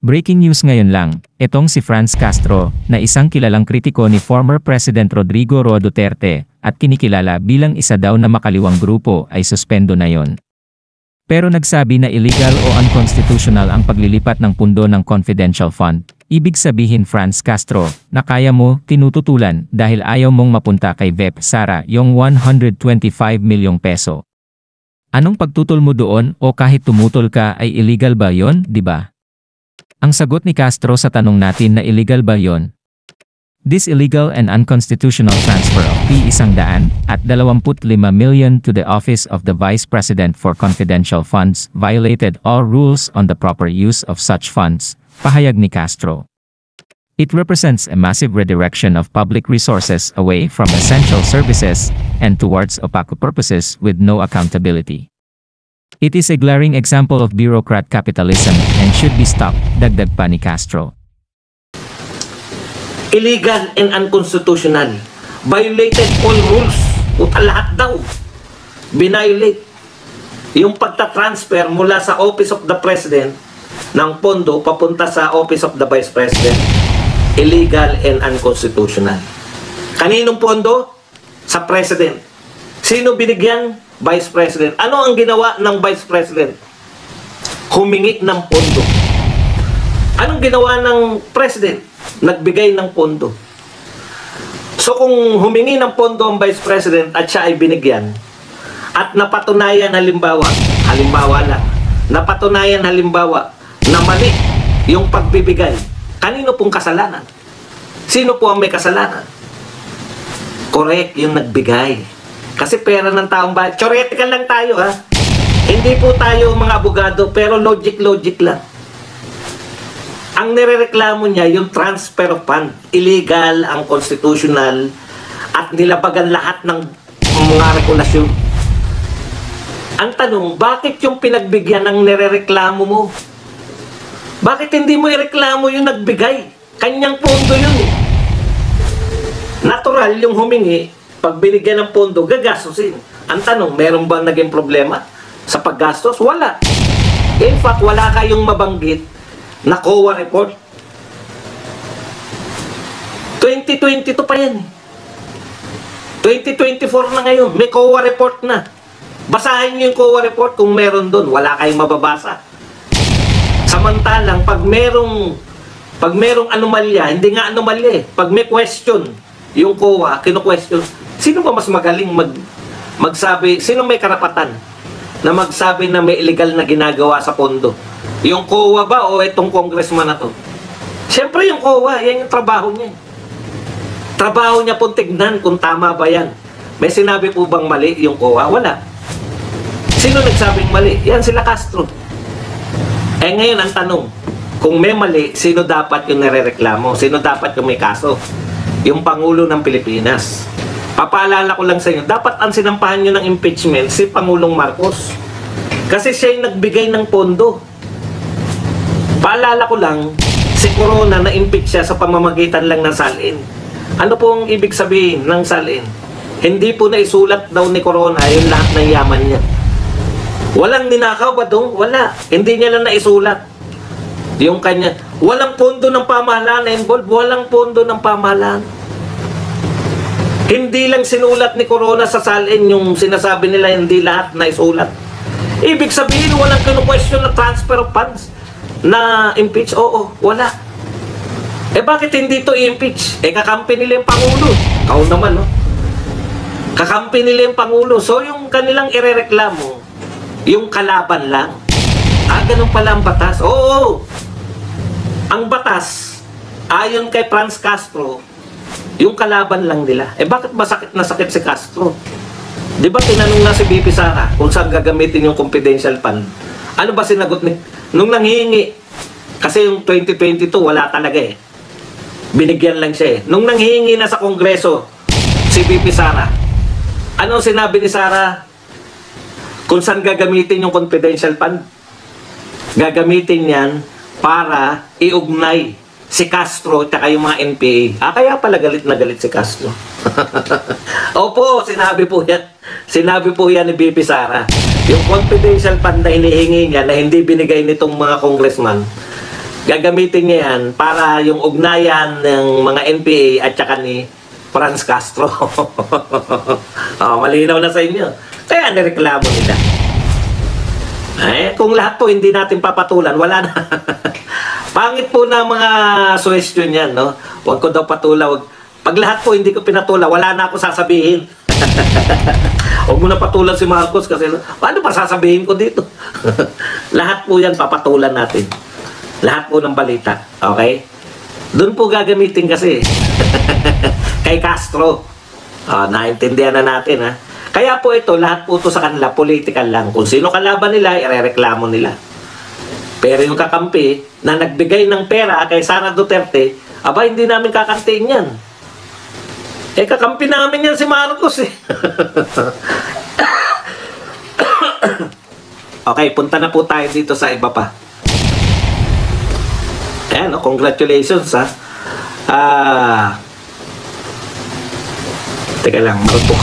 Breaking news ngayon lang, itong si Franz Castro, na isang kilalang kritiko ni former President Rodrigo Roa Duterte, at kinikilala bilang isa daw na makaliwang grupo ay suspendo na yon. Pero nagsabi na illegal o unconstitutional ang paglilipat ng pundo ng confidential fund. Ibig sabihin Franz Castro, na kaya mo tinututulan dahil ayaw mong mapunta kay VP Sara yung 125 milyong peso. Anong pagtutol mo doon o kahit tumutol ka ay illegal ba yon, di ba? Ang sagot ni Castro sa tanong natin na illegal ba yon? This illegal and unconstitutional transfer of P125 million to the Office of the Vice President for Confidential Funds violated all rules on the proper use of such funds, pahayag ni Castro. It represents a massive redirection of public resources away from essential services and towards opaque purposes with no accountability. It is a glaring example of bureaucrat capitalism and should be stopped, dagdag pa ni Castro. Illegal and unconstitutional. Violated all rules. Puta lahat daw. Binviolate. Yung pagta-transfer mula sa Office of the President ng pondo papunta sa Office of the Vice President. Illegal and unconstitutional. Kaninong pondo? Sa President. Sino binigyan? Vice President. Ano ang ginawa ng Vice President? Humingi ng pondo. Anong ginawa ng President? Nagbigay ng pondo. So kung humingi ng pondo ang Vice President at siya ay binigyan, at napatunayan halimbawa na mali yung pagbibigay, kanino pong kasalanan? Sino po ang may kasalanan? Correct, yung nagbigay. Kasi pera ng taong bayan. Theoretical lang tayo ha. Hindi po tayo mga abogado, pero logic lang. Ang nirereklamo niya yung transfer of fund. Illegal, unconstitutional, at nilabagan lahat ng mga regulasyon. Ang tanong, bakit yung pinagbigyan ang nirereklamo mo? Bakit hindi mo ireklamo yung nagbigay? Kanyang pondo yun. Natural yung humingi, pag binigyan ng pondo, gagastusin. Ang tanong, meron ba naging problema sa paggastos? Wala. In fact, wala kayong mabanggit na COA report. 2022 pa yan. 2024 na ngayon, may COA report na. Basahin nyo yung COA report kung meron doon. Wala kayong mababasa. Samantalang, pag merong anomalya, hindi nga anomalya eh. Pag may question, yung COA, kino-question, sino ba mas magaling magsabi, sino may karapatan na magsabi na may illegal na ginagawa sa pondo? Yung COA ba o itong congressman na to? Siyempre yung COA, yan yung trabaho niya. Trabaho niya po tignan kung tama ba yan. May sinabi po bang mali yung COA? Wala. Sino nagsabing mali? Yan sila Castro. Eh ngayon ang tanong, kung may mali, sino dapat yung nirereklamo? Sino dapat yung may kaso? Yung Pangulo ng Pilipinas. Papaalala ko lang sa inyo, dapat ang sinampahan nyo ng impeachment si Pangulong Marcos. Kasi siya yung nagbigay ng pondo. Paalala ko lang, si Corona na-impeach siya sa pamamagitan lang ng salin. Ano pong ibig sabihin ng salin? Hindi po naisulat daw ni Corona yung lahat ng yaman niya. Walang ninakaw ba doon? Wala. Hindi niya lang naisulat. Yung kanya, walang pondo ng pamahalaan na involved, walang pondo ng pamahalaan. Hindi lang sinulat ni Corona sa salin yung sinasabi nila hindi lahat na isulat. Ibig sabihin, walang kinu-question na transfer of funds na impeach? Oo, wala. Eh bakit hindi to i-impeach? Eh kakampi nila yung Pangulo. Kau naman, no? Kakampi nila yung Pangulo. So yung kanilang irereklamo, yung kalaban lang. Ganun pala ang batas. Oo. Ang batas, ayon kay Franz Castro, yung kalaban lang nila. Eh bakit ba sakit na sakit si Castro? Di ba tinanong na si VP Sara kung saan gagamitin yung confidential fund? Ano ba sinagot ni? Nung nanghihingi, kasi yung 2022 wala talaga eh. Binigyan lang siya eh. Nung nanghihingi na sa Kongreso, si VP Sara, anong sinabi ni Sara kung saan gagamitin yung confidential fund? Gagamitin yan para iugnay si Castro at yung mga NPA. Kaya pala galit na galit si Castro. Opo, sinabi po yan. Sinabi po yan ni VP Sara. Yung confidential fund na hinihingi niya na hindi binigay nitong mga congressman, Gagamitin niya yan para yung ugnayan ng mga NPA at saka ni Franz Castro. Malinaw na sa inyo. Kaya nireklamo nila. Kung lahat po hindi natin papatulan, wala na. Pangit po na mga suggestion yan, no? Huwag ko daw patula. Pag lahat po hindi ko pinatula, wala na ako sasabihin. Huwag mo na patulan si Marcos kasi paano pa sasabihin ko dito? Lahat po yan papatulan natin. Lahat po ng balita. Okay? Doon po gagamitin kasi. Kay Castro. Naintindihan na natin, ha? Kaya po ito, lahat po ito sa kanila, political lang. Kung sino kalaban nila, irereklamo nila. Pero yung kakampi na nagbigay ng pera kay Sara Duterte, aba, hindi namin kakantiin yan. Kakampi namin yan si Marcos, eh. Okay, punta na po tayo dito sa iba pa. Ayan, congratulations, ha. Teka lang, maruto.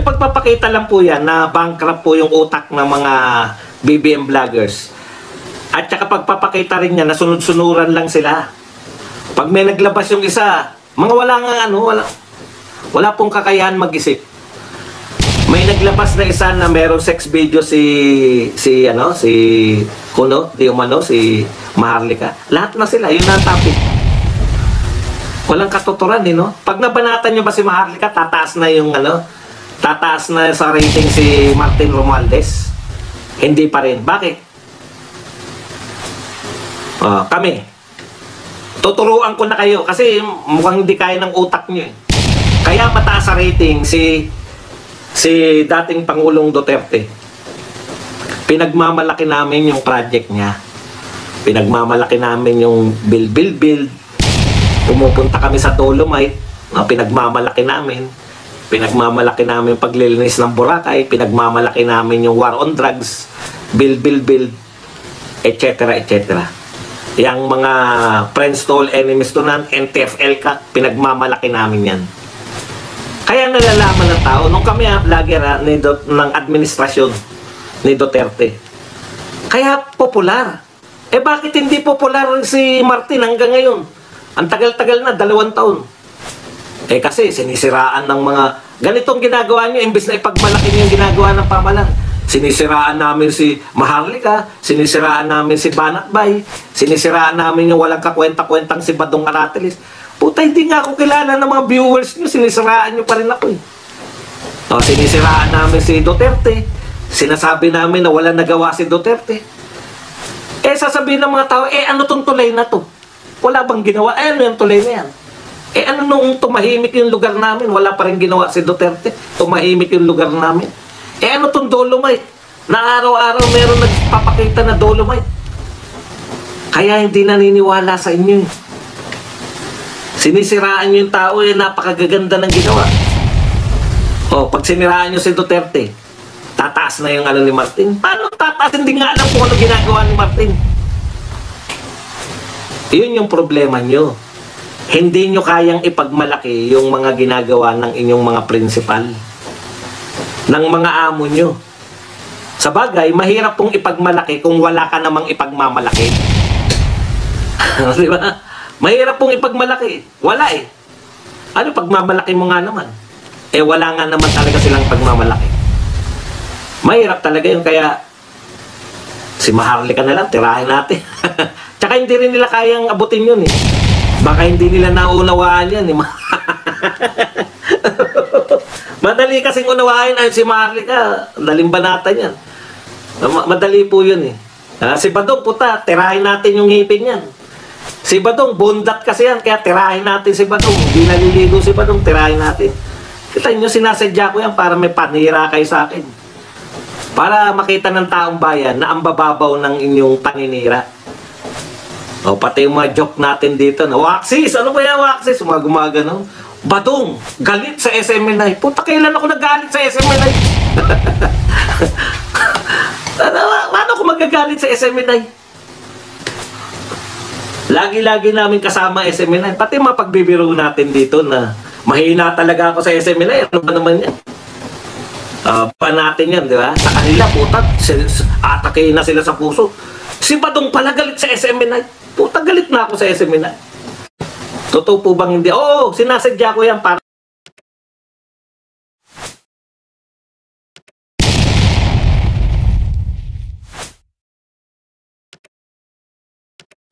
Pagpapakita lang po yan na bankrupt po yung utak ng mga BBM vloggers. At saka pagpapakita rin yan na sunod-sunuran lang sila. Pag may naglabas yung isa, mga wala pong kakayahan mag-isip. May naglabas na isa na merong sex video si Maharlika. Lahat na sila, yun na ang topic. Walang katuturan, no? Pag nabanatan nyo ba si Maharlika, tataas na sa rating si Martin Romualdez. Hindi pa rin. Bakit? Kami. Tuturuan ko na kayo kasi mukhang hindi kaya ng utak nyo, eh. Kaya mataas sa rating si dating Pangulong Duterte. Pinagmamalaki namin yung project niya. Pinagmamalaki namin yung build. Pumupunta kami sa Dolomite. Pinagmamalaki namin. Pinagmamalaki namin paglilinis ng Boracay. Pinagmamalaki namin yung war on drugs. Build. Etc. Yang mga friends to all, enemies to none, NTFL ka, pinagmamalaki namin yan. Kaya nalalaman ng tao, nung kami vlogger ng administrasyon ni Duterte, kaya popular. Bakit hindi popular si Martin hanggang ngayon? Ang tagal-tagal na, 2 taon. Kasi sinisiraan ng mga ganitong ginagawa nyo, imbes na ipagmalaki nyo yung ginagawa ng pamalan. Sinisiraan namin si Maharlika, sinisiraan namin si Banatbay, sinisiraan namin yung walang kakwenta-kwentang si Badong Aratilis. Puta, hindi nga ako kilala ng mga viewers nyo, sinisiraan nyo pa rin ako, eh. Sinisiraan namin si Duterte, sinasabi namin na walang nagawa si Duterte. Sasabihin ng mga tao, ano tong tulay na to? Wala bang ginawa? Ano yung tulay na yan? Ano nung tumahimik yung lugar namin? Wala pa rin ginawa si Duterte. Tumahimik yung lugar namin. Ano tong Dolomite? Na araw-araw meron nagpapakita na Dolomite. Kaya hindi naniniwala sa inyo. Sinisiraan nyo yung tao, napakagaganda ng ginawa. Pag siniraan nyo si Duterte, tataas na yung ni Martin. Paano tataas? Hindi nga alam kung ano ginagawa ni Martin. Yun yung problema nyo. Hindi nyo kayang ipagmalaki yung mga ginagawa ng inyong mga principal, ng mga amo nyo. Sa bagay, mahirap pong ipagmalaki kung wala ka namang ipagmamalaki. Di ba? Mahirap pong ipagmalaki. Wala, eh. Ano pagmamalaki mo nga naman? Wala nga naman talaga silang pagmamalaki. Mahirap talaga yun, kaya si Maharlika na lang, tirahin natin. Tsaka hindi rin nila kayang abutin yun, eh. Baka hindi nila naunawaan yan, eh. Madali kasing unawain ay si Maharlika, daling banatan yan. Madali po yun, eh. Si Badong, puta, tirahin natin yung ngipin yan. Si Badong, bundat kasi yan, kaya tirahin natin si Badong. Hindi naliligo si Badong, tirahin natin. Kita nyo, sinasadya ko yan para may panira kayo sa akin. Para makita ng taong bayan na ang bababaw ng inyong paninira. Pati yung mga joke natin dito na, Waxis! Ano ba yan, Waxis? Gumagano. Badong, galit sa SMNI. Puta, kailan ako nagalit sa SMNI? Paano ako magagalit sa SMNI? Lagi-lagi namin kasama SMNI. Pati mga pagbibiro natin dito na mahina talaga ako sa SMNI. Ano ba naman yan? Pa natin yan, di ba? Sa kanila, puta, atake na sila sa puso. Si Badong pala galit sa SMNI. Puta, galit na ako sa SMNI. Totoo po bang hindi? Oo, sinasadya ko yan para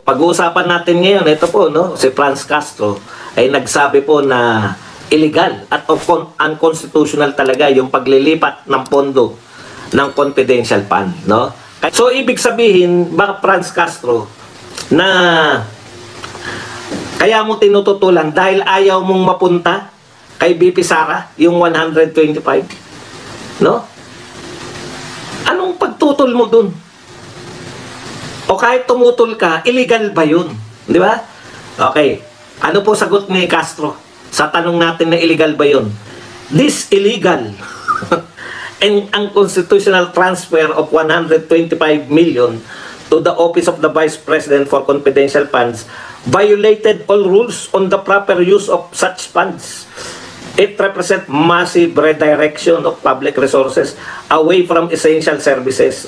pag-uusapan natin ngayon, ito po, no, si Franz Castro ay nagsabi po na illegal at unconstitutional talaga yung paglilipat ng pondo ng confidential fund, no? So, ibig sabihin, baka Franz Castro, na kaya mo tinututulan dahil ayaw mong mapunta kay BP Sara, yung 125, no? Anong pagtutol mo dun? O kahit tumutol ka, illegal ba yun? Di ba? Okay. Ano po sagot ni Castro sa tanong natin na illegal ba yun? This illegal and unconstitutional transfer of 125 million to the Office of the Vice President for Confidential Funds violated all rules on the proper use of such funds. It represents massive redirection of public resources away from essential services.